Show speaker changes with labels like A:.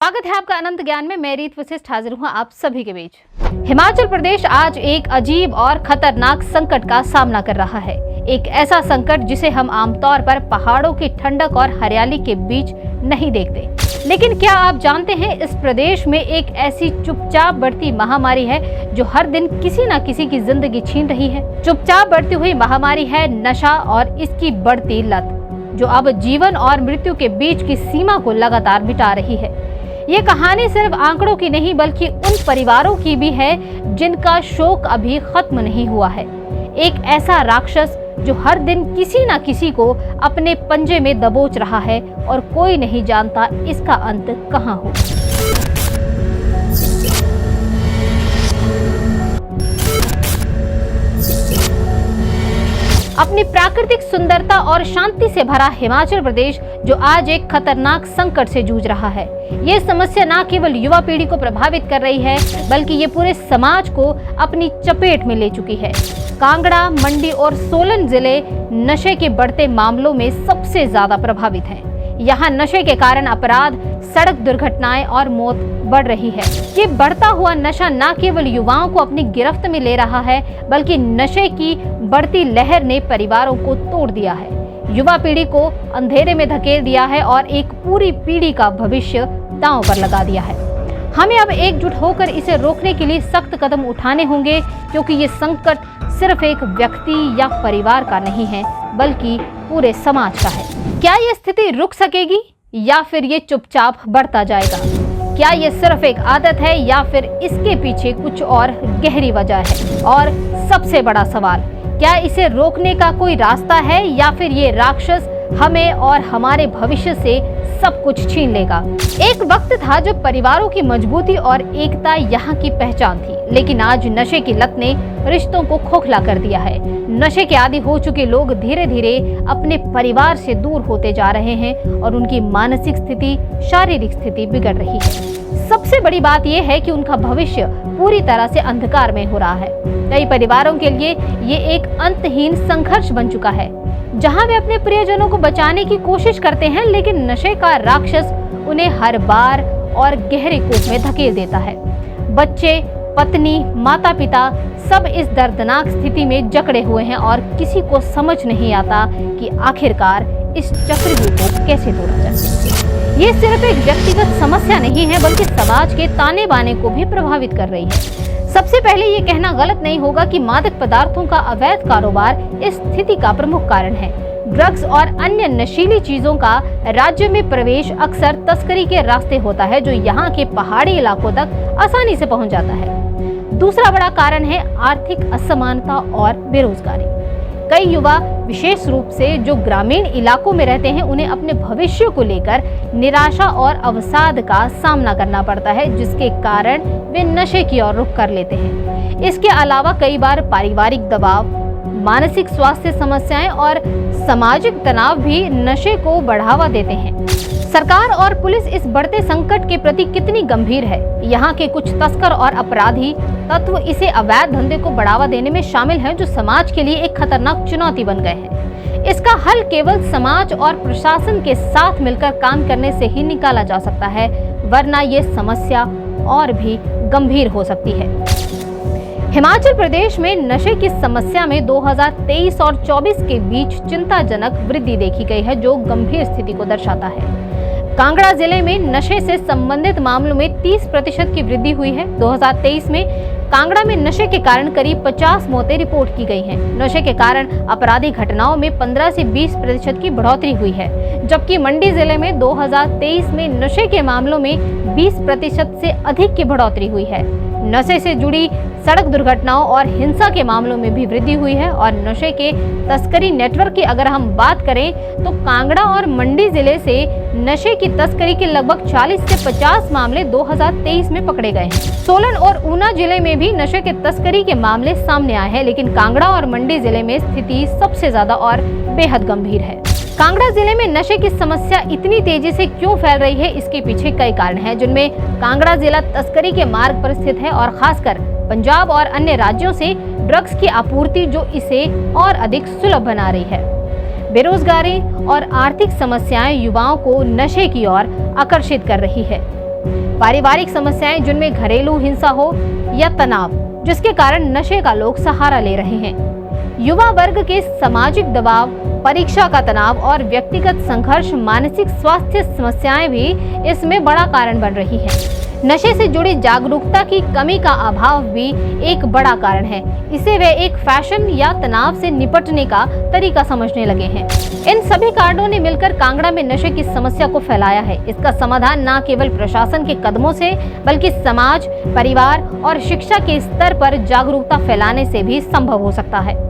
A: स्वागत है आपका अनंत ज्ञान में। मैं रीत वशिष्ठ हाजिर हूं आप सभी के बीच। हिमाचल प्रदेश आज एक अजीब और खतरनाक संकट का सामना कर रहा है। एक ऐसा संकट जिसे हम आमतौर पर पहाड़ों की ठंडक और हरियाली के बीच नहीं देखते, लेकिन क्या आप जानते हैं इस प्रदेश में एक ऐसी चुपचाप बढ़ती महामारी है जो हर दिन किसी न किसी की जिंदगी छीन रही है। चुपचाप बढ़ती हुई महामारी है नशा और इसकी बढ़ती लत, जो अब जीवन और मृत्यु के बीच की सीमा को लगातार मिटा रही है। ये कहानी सिर्फ आंकड़ों की नहीं बल्कि उन परिवारों की भी है जिनका शोक अभी खत्म नहीं हुआ है। एक ऐसा राक्षस जो हर दिन किसी न किसी को अपने पंजे में दबोच रहा है और कोई नहीं जानता इसका अंत कहाँ हो। अपनी प्राकृतिक सुंदरता और शांति से भरा हिमाचल प्रदेश जो आज एक खतरनाक संकट से जूझ रहा है। ये समस्या न केवल युवा पीढ़ी को प्रभावित कर रही है बल्कि ये पूरे समाज को अपनी चपेट में ले चुकी है। कांगड़ा, मंडी और सोलन जिले नशे के बढ़ते मामलों में सबसे ज्यादा प्रभावित हैं। यहाँ नशे के कारण अपराध, सड़क दुर्घटनाएं और मौत बढ़ रही है। ये बढ़ता हुआ नशा न केवल युवाओं को अपनी गिरफ्त में ले रहा है बल्कि नशे की बढ़ती लहर ने परिवारों को तोड़ दिया है, युवा पीढ़ी को अंधेरे में धकेल दिया है और एक पूरी पीढ़ी का भविष्य दांव पर लगा दिया है। हमें अब एकजुट होकर इसे रोकने के लिए सख्त कदम उठाने होंगे, क्योंकि ये संकट सिर्फ एक व्यक्ति या परिवार का नहीं है बल्कि पूरे समाज का है। क्या ये स्थिति रुक सकेगी या फिर ये चुपचाप बढ़ता जाएगा? क्या ये सिर्फ एक आदत है या फिर इसके पीछे कुछ और गहरी वजह है? और सबसे बड़ा सवाल, क्या इसे रोकने का कोई रास्ता है या फिर ये राक्षस हमें और हमारे भविष्य से सब कुछ छीन लेगा? एक वक्त था जब परिवारों की मजबूती और एकता यहाँ की पहचान थी, लेकिन आज नशे की लत ने रिश्तों को खोखला कर दिया है। नशे के आदी हो चुके लोग धीरे धीरे अपने परिवार से दूर होते जा रहे हैं और उनकी मानसिक स्थिति, शारीरिक स्थिति बिगड़ रही है। सबसे बड़ी बात यह है कि उनका भविष्य पूरी तरह से अंधकार में हो रहा है। कई परिवारों के लिए ये एक अंतहीन संघर्ष बन चुका है, जहां वे अपने प्रियजनों को बचाने की कोशिश करते हैं, लेकिन नशे का राक्षस उन्हें हर बार और गहरे कूप में धकेल देता है। बच्चे, पत्नी, माता पिता सब इस दर्दनाक स्थिति में जकड़े हुए हैं और किसी को समझ नहीं आता कि आखिरकार इस चक्रव्यूह को कैसे तोड़ा जाए। ये सिर्फ एक व्यक्तिगत समस्या नहीं है बल्कि समाज के ताने बाने को भी प्रभावित कर रही है। सबसे पहले ये कहना गलत नहीं होगा कि मादक पदार्थों का अवैध कारोबार इस स्थिति का प्रमुख कारण है। ड्रग्स और अन्य नशीली चीजों का राज्य में प्रवेश अक्सर तस्करी के रास्ते होता है, जो यहाँ के पहाड़ी इलाकों तक आसानी से पहुँच जाता है। दूसरा बड़ा कारण है आर्थिक असमानता और बेरोजगारी। कई युवा, विशेष रूप से जो ग्रामीण इलाकों में रहते हैं, उन्हें अपने भविष्य को लेकर निराशा और अवसाद का सामना करना पड़ता है, जिसके कारण वे नशे की ओर रुख कर लेते हैं। इसके अलावा कई बार पारिवारिक दबाव, मानसिक स्वास्थ्य समस्याएं और सामाजिक तनाव भी नशे को बढ़ावा देते हैं। सरकार और पुलिस इस बढ़ते संकट के प्रति कितनी गंभीर है? यहाँ के कुछ तस्कर और अपराधी तत्व इसे अवैध धंधे को बढ़ावा देने में शामिल हैं, जो समाज के लिए एक खतरनाक चुनौती बन गए हैं। इसका हल केवल समाज और प्रशासन के साथ मिलकर काम करने से ही निकाला जा सकता है, वरना ये समस्या और भी गंभीर हो सकती है। हिमाचल प्रदेश में नशे की समस्या में 2023 और 24 के बीच चिंताजनक वृद्धि देखी गई है, जो गंभीर स्थिति को दर्शाता है। कांगड़ा जिले में नशे से संबंधित मामलों में 30% की वृद्धि हुई है। 2023 में कांगड़ा में नशे के कारण करीब 50 मौतें रिपोर्ट की गई हैं। नशे के कारण आपराधिक घटनाओं में 15 से 20% की बढ़ोतरी हुई है, जबकि मंडी जिले में 2023 में नशे के मामलों में 20% से अधिक की बढ़ोतरी हुई है। नशे से जुड़ी सड़क दुर्घटनाओं और हिंसा के मामलों में भी वृद्धि हुई है। और नशे के तस्करी नेटवर्क की अगर हम बात करें तो कांगड़ा और मंडी जिले से नशे की तस्करी के लगभग 40 से 50 मामले 2023 में पकड़े गए हैं। सोलन और ऊना जिले में भी नशे के तस्करी के मामले सामने आए हैं, लेकिन कांगड़ा और मंडी जिले में स्थिति सबसे ज्यादा और बेहद गंभीर है। कांगड़ा जिले में नशे की समस्या इतनी तेजी से क्यों फैल रही है, इसके पीछे कई कारण हैं, जिनमें कांगड़ा जिला तस्करी के मार्ग पर स्थित है और खासकर पंजाब और अन्य राज्यों से ड्रग्स की आपूर्ति, जो इसे और अधिक सुलभ बना रही है। बेरोजगारी और आर्थिक समस्याएं युवाओं को नशे की ओर आकर्षित कर रही है। पारिवारिक समस्याएं जिनमें घरेलू हिंसा हो या तनाव, जिसके कारण नशे का लोग सहारा ले रहे हैं। युवा वर्ग के सामाजिक दबाव, परीक्षा का तनाव और व्यक्तिगत संघर्ष, मानसिक स्वास्थ्य समस्याएं भी इसमें बड़ा कारण बन रही हैं। नशे से जुड़ी जागरूकता की कमी का अभाव भी एक बड़ा कारण है। इसे वे एक फैशन या तनाव से निपटने का तरीका समझने लगे हैं। इन सभी कारणों ने मिलकर कांगड़ा में नशे की समस्या को फैलाया है। इसका समाधान न केवल प्रशासन के कदमों से, बल्कि समाज, परिवार और शिक्षा के स्तर पर जागरूकता फैलाने से भी संभव हो सकता है।